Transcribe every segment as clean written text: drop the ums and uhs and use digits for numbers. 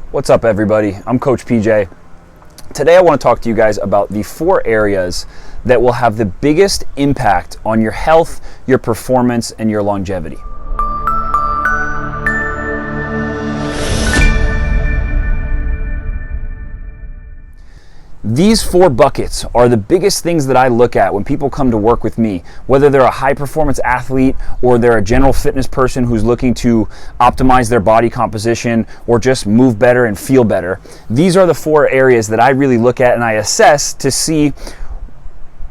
What's up, everybody? I'm Coach PJ. Today I want to talk to you guys about the 4 areas that will have the biggest impact on your health, your performance, and your longevity. These 4 buckets are the biggest things that I look at when people come to work with me, whether they're a high performance athlete or they're a general fitness person who's looking to optimize their body composition or just move better and feel better. These are the 4 areas that I really look at and I assess to see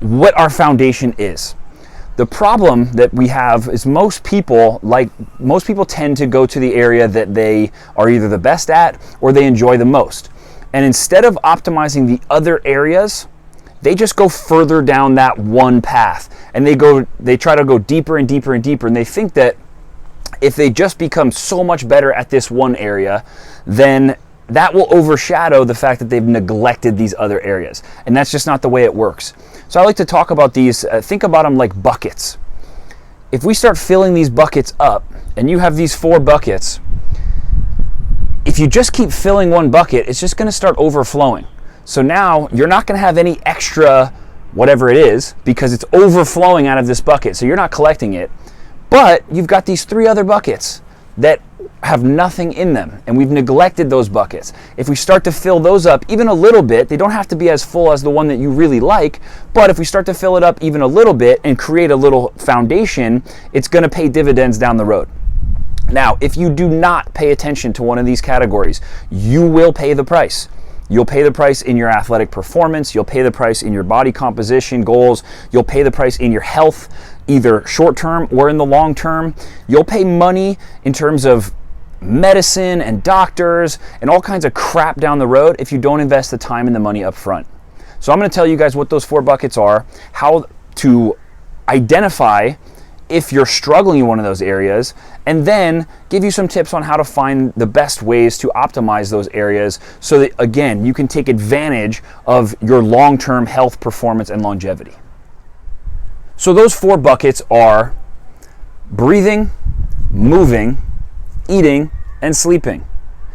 what our foundation is. The problem that we have is most people tend to go to the area that they are either the best at or they enjoy the most. And instead of optimizing the other areas, they just go further down that one path. And they try to go deeper and deeper and deeper. And they think that if they just become so much better at this one area, then that will overshadow the fact that they've neglected these other areas. And that's just not the way it works. So I like to talk about these, think about them like buckets. If we start filling these buckets up, and you have these 4 buckets, if you just keep filling one bucket, it's just going to start overflowing. So now you're not going to have any extra whatever it is because it's overflowing out of this bucket. So you're not collecting it, but you've got these 3 other buckets that have nothing in them, and we've neglected those buckets. If we start to fill those up even a little bit, they don't have to be as full as the one that you really like, but if we start to fill it up even a little bit and create a little foundation, it's going to pay dividends down the road. Now, if you do not pay attention to one of these categories, you will pay the price. You'll pay the price in your athletic performance, you'll pay the price in your body composition goals, you'll pay the price in your health, either short term or in the long term. You'll pay money in terms of medicine and doctors and all kinds of crap down the road if you don't invest the time and the money up front. So I'm going to tell you guys what those 4 buckets are, how to identify if you're struggling in one of those areas, and then give you some tips on how to find the best ways to optimize those areas so that, again, you can take advantage of your long-term health, performance, and longevity. So those 4 buckets are breathing, moving, eating, and sleeping.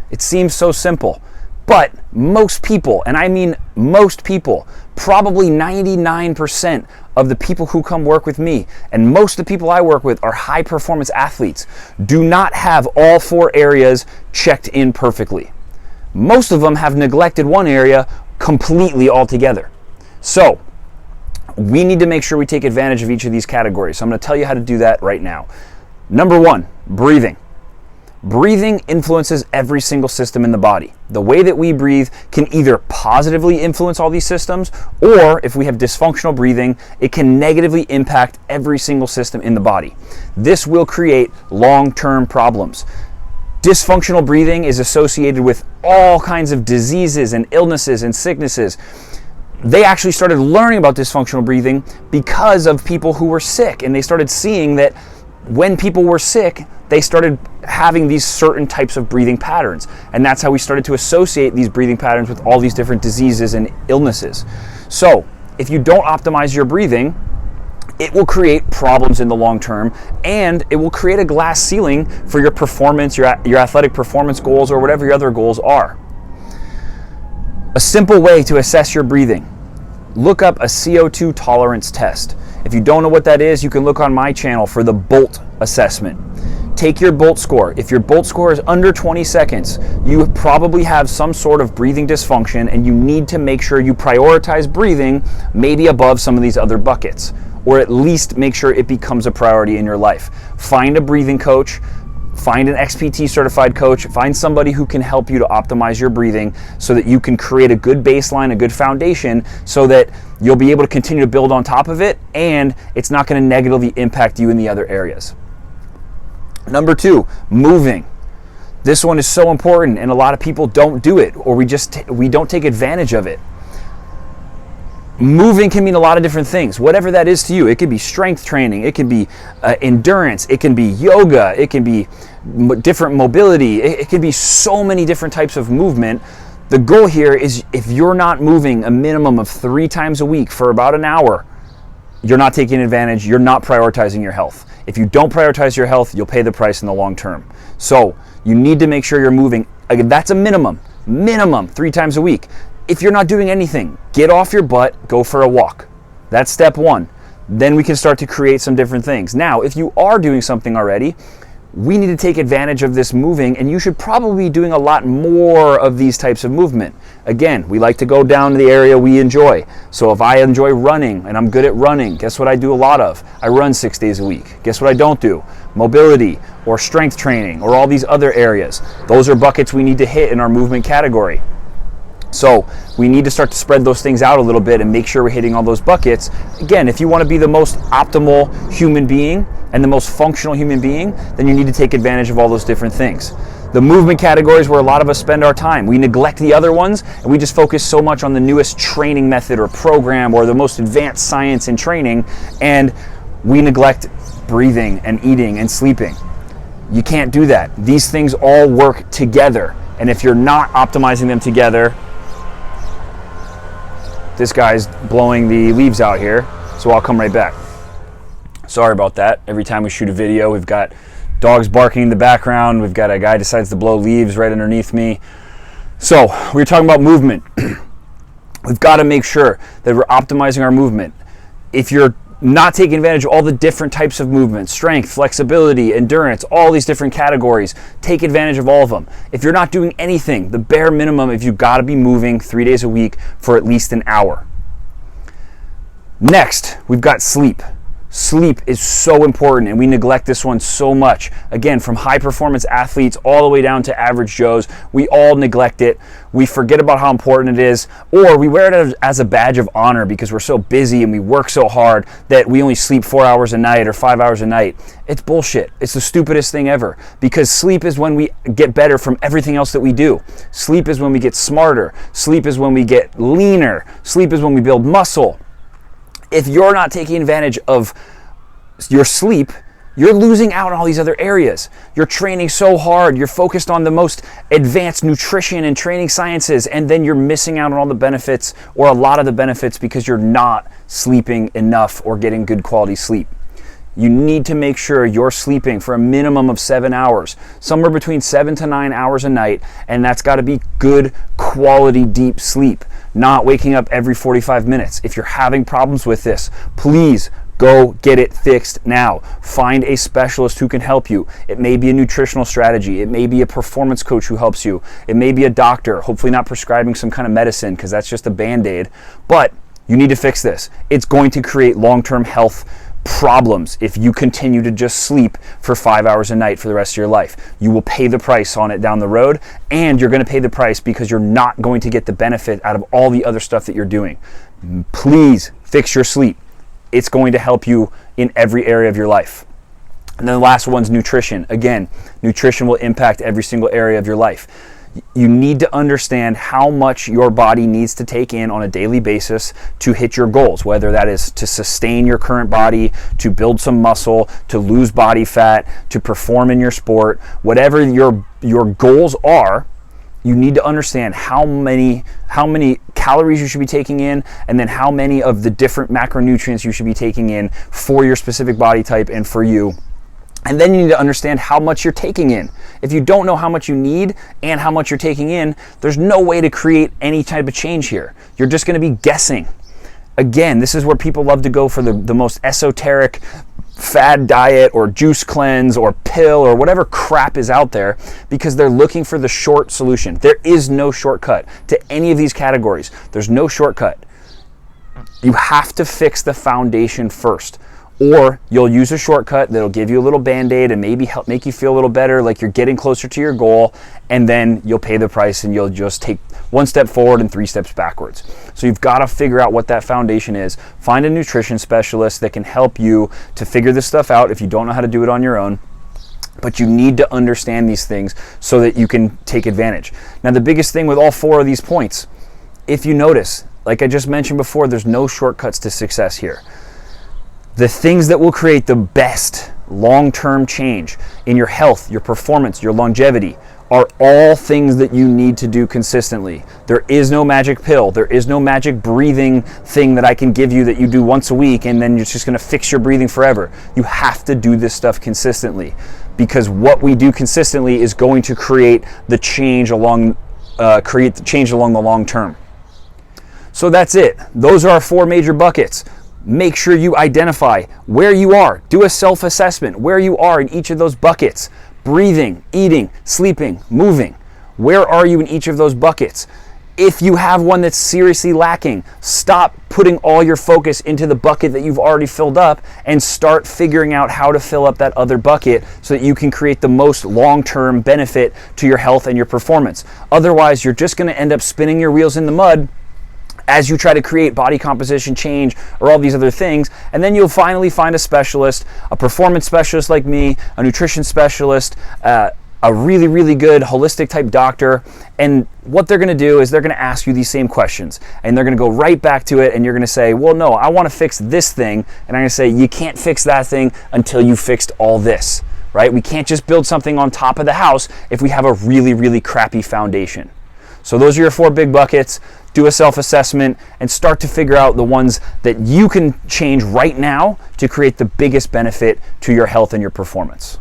It seems so simple, but most people, and I mean most people, probably 99% of the people who come work with me, and most of the people I work with are high performance athletes, do not have all 4 areas checked in perfectly. Most of them have neglected one area completely altogether. So we need to make sure we take advantage of each of these categories. So I'm going to tell you how to do that right now. Number 1, breathing. Breathing influences every single system in the body. The way that we breathe can either positively influence all these systems, or if we have dysfunctional breathing, it can negatively impact every single system in the body. This will create long-term problems. Dysfunctional breathing is associated with all kinds of diseases and illnesses and sicknesses. They actually started learning about dysfunctional breathing because of people who were sick, and they started seeing that when people were sick, they started having these certain types of breathing patterns. And that's how we started to associate these breathing patterns with all these different diseases and illnesses. So if you don't optimize your breathing, it will create problems in the long term, and it will create a glass ceiling for your performance, your athletic performance goals, or whatever your other goals are. A simple way to assess your breathing: look up a CO2 tolerance test. If you don't know what that is, you can look on my channel for the BOLT assessment. Take your BOLT score. If your BOLT score is under 20 seconds, you probably have some sort of breathing dysfunction, and you need to make sure you prioritize breathing maybe above some of these other buckets, or at least make sure it becomes a priority in your life. Find a breathing coach, find an XPT certified coach, find somebody who can help you to optimize your breathing so that you can create a good baseline, a good foundation, so that you'll be able to continue to build on top of it, and it's not going to negatively impact you in the other areas. Number 2, moving. This one is so important, and a lot of people don't do it, or we don't take advantage of it. Moving can mean a lot of different things, whatever that is to you. It could be strength training, it can be endurance, it can be yoga, it can be different mobility, it can be so many different types of movement. The goal here is, if you're not moving a minimum of 3 times a week for about an hour, you're not taking advantage, you're not prioritizing your health. If you don't prioritize your health, you'll pay the price in the long term. So you need to make sure you're moving. Again, that's a minimum. minimum 3 times a week. If you're not doing anything, get off your butt, go for a walk. That's step one. Then we can start to create some different things. Now, if you are doing something already, we need to take advantage of this moving, and you should probably be doing a lot more of these types of movement. Again, we like to go down to the area we enjoy. So if I enjoy running and I'm good at running, guess what I do a lot of? I run 6 days a week. Guess what I don't do? Mobility or strength training or all these other areas. Those are buckets we need to hit in our movement category. So we need to start to spread those things out a little bit and make sure we're hitting all those buckets. Again, if you want to be the most optimal human being and the most functional human being, then you need to take advantage of all those different things. The movement categories where a lot of us spend our time. We neglect the other ones and we just focus so much on the newest training method or program or the most advanced science in training, and we neglect breathing and eating and sleeping. You can't do that. These things all work together, and if you're not optimizing them together, this guy's blowing the leaves out here, so I'll come right back. Sorry about that. Every time we shoot a video, we've got dogs barking in the background. We've got a guy decides to blow leaves right underneath me. So we were talking about movement. We've got to make sure that we're optimizing our movement. If you're not taking advantage of all the different types of movement, strength, flexibility, endurance, all these different categories, take advantage of all of them. If you're not doing anything, the bare minimum, if you've got to be moving 3 days a week for at least an hour. Next, we've got sleep. Sleep is so important, and we neglect this one so much. Again, from high performance athletes all the way down to average Joes, we all neglect it. We forget about how important it is, or we wear it as a badge of honor because we're so busy and we work so hard that we only sleep 4 hours a night or 5 hours a night. It's bullshit. It's the stupidest thing ever, because sleep is when we get better from everything else that we do. Sleep is when we get smarter. Sleep is when we get leaner. Sleep is when we build muscle. If you're not taking advantage of your sleep, you're losing out on all these other areas. You're training so hard, you're focused on the most advanced nutrition and training sciences, and then you're missing out on all the benefits, or a lot of the benefits, because you're not sleeping enough or getting good quality sleep. You need to make sure you're sleeping for a minimum of 7 hours, somewhere between 7 to 9 hours a night, and that's got to be good quality deep sleep, not waking up every 45 minutes. If you're having problems with this, please go get it fixed now. Find a specialist who can help you. It may be a nutritional strategy. It may be a performance coach who helps you. It may be a doctor, hopefully not prescribing some kind of medicine, because that's just a Band-Aid. But you need to fix this. It's going to create long-term health problems if you continue to just sleep for 5 hours a night for the rest of your life. You will pay the price on it down the road, and you're going to pay the price because you're not going to get the benefit out of all the other stuff that you're doing. Please fix your sleep. It's going to help you in every area of your life. And then the last one's nutrition. Again, nutrition will impact every single area of your life. You need to understand how much your body needs to take in on a daily basis to hit your goals, whether that is to sustain your current body, to build some muscle, to lose body fat, to perform in your sport. Whatever your goals are, you need to understand how many calories you should be taking in, and then how many of the different macronutrients you should be taking in for your specific body type and for you. And then you need to understand how much you're taking in. If you don't know how much you need and how much you're taking in, there's no way to create any type of change here. You're just going to be guessing. Again, this is where people love to go for the most esoteric fad diet or juice cleanse or pill or whatever crap is out there, because they're looking for the short solution. There is no shortcut to any of these categories. There's no shortcut. You have to fix the foundation first, or you'll use a shortcut that'll give you a little Band-Aid and maybe help make you feel a little better, like you're getting closer to your goal, and then you'll pay the price and you'll just take 1 step forward and 3 steps backwards. So you've got to figure out what that foundation is. Find a nutrition specialist that can help you to figure this stuff out if you don't know how to do it on your own. But you need to understand these things so that you can take advantage. Now, the biggest thing with all 4 of these points, if you notice, like I just mentioned before, there's no shortcuts to success here. The things that will create the best long-term change in your health, your performance, your longevity are all things that you need to do consistently. There is no magic pill. There is no magic breathing thing that I can give you that you do once a week and then you're just going to fix your breathing forever. You have to do this stuff consistently, because what we do consistently is going to create the change along create the change along the long term. So that's it. Those are our 4 major buckets. Make sure you identify where you are. Do a self-assessment where you are in each of those buckets. Breathing, eating, sleeping, moving. Where are you in each of those buckets? If you have one that's seriously lacking, stop putting all your focus into the bucket that you've already filled up and start figuring out how to fill up that other bucket so that you can create the most long-term benefit to your health and your performance. Otherwise, you're just going to end up spinning your wheels in the mud as you try to create body composition change or all these other things, and then you'll finally find a specialist, a performance specialist like me, a nutrition specialist, a really, really good holistic type doctor, and what they're going to do is they're going to ask you these same questions, and they're going to go right back to it, and you're going to say, well, no, I want to fix this thing, and I'm going to say, you can't fix that thing until you fixed all this, right? We can't just build something on top of the house if we have a really, really crappy foundation. So those are your 4 big buckets. Do a self-assessment and start to figure out the ones that you can change right now to create the biggest benefit to your health and your performance.